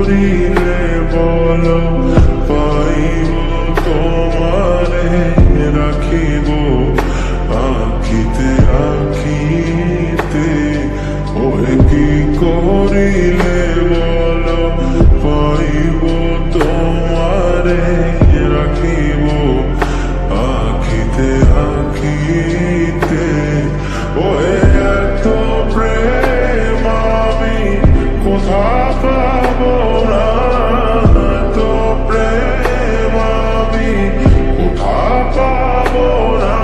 করিলে বলো পাইব তোমারে রাখিব আখিতে আখিতে। ওই কি করিলে বলো পাইব তোমারে রাখিব আখিতে আখিতে। ওই এত প্রেম আমি কোথা পাবো না, এত প্রেম আমি কোথা পাবো না।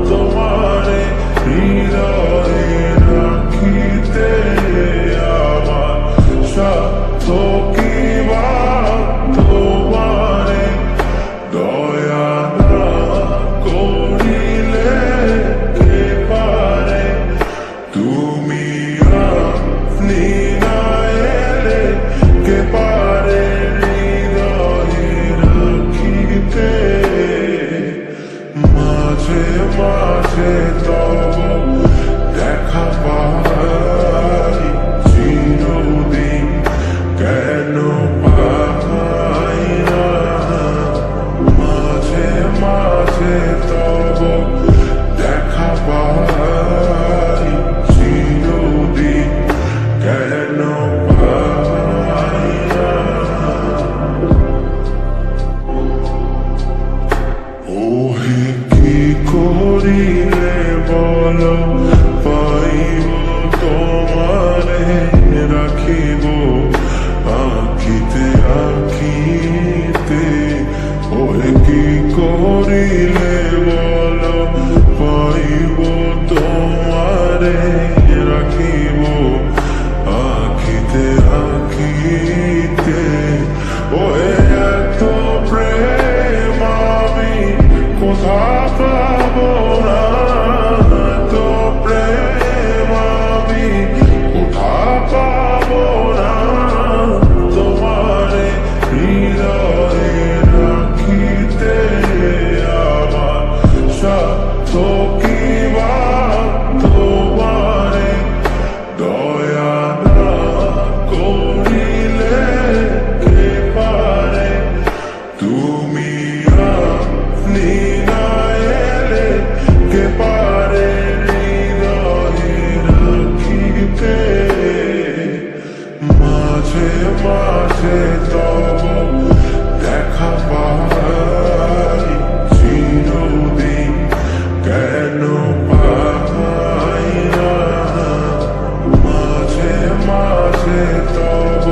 তোমারে হৃদয়ে রাখিতে আমার সাধ্য কি বা তোমারে দয়া না করিলে কে পারে। তুমি আপনি না এলে কে পারে হৃদয়ে রাখিতে। মাঝে মাঝে তব দেখা পাই চিরদিন কেন পাই না। মাঝে মাঝে তব দেখা পাই চিরদিন কেন পাই না। ওহে কি করিলে বলো পাইব তোমারে রাখিব আখিতে আখিতে। ওহে কি করিলে বলো পাইব তোমারে রাখিব আখিতে আখিতে। ওহে এত প্রেম আমি কোথা পাবো না, এত প্রেম আমি কোথা পাবো না। তোমারে হৃদয়ে রাখিতে আমার সাধ্য কি বা তোমারে দয়া না করিলে কে পারে। তুমি আপনি না এলে কে পারে হৃদয়ে রাখিতে। মাঝে মাঝে তব দেখা পাই চিরদিন কেন পাই না। মাঝে মাঝে তব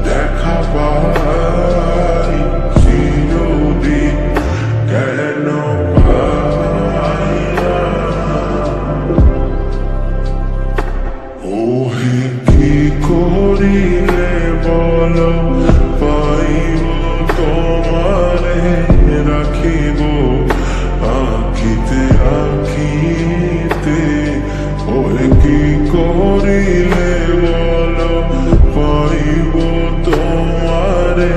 দেখা পাই চিরদিন কেন পাই না। ওহে কি করিলে বলো পাইব তোমারে রাখিব আখিতে আখিতে। ওহে কি করিলে বলো পাইব তোমারে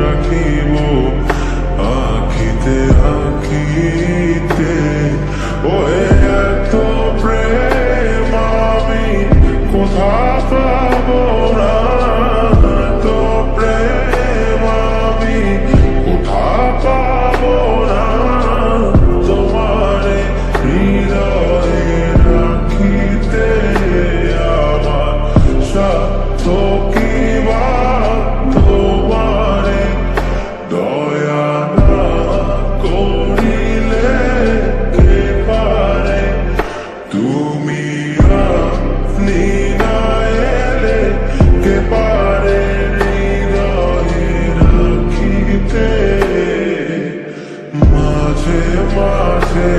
রাখিব আখিতে আখিতে। ওহে এত প্রেম আমি কোথা পাবো না, এত প্রেম আমি কোথা পাবো না। তোমারে হৃদয়ে রাখিতে আমার সাধ্য কি বা তোমারে দয়া না করিলে কে পারে। তুমি আপনি না এলে কে পারে হৃদয়ে রাখিতে। মাঝে মাঝে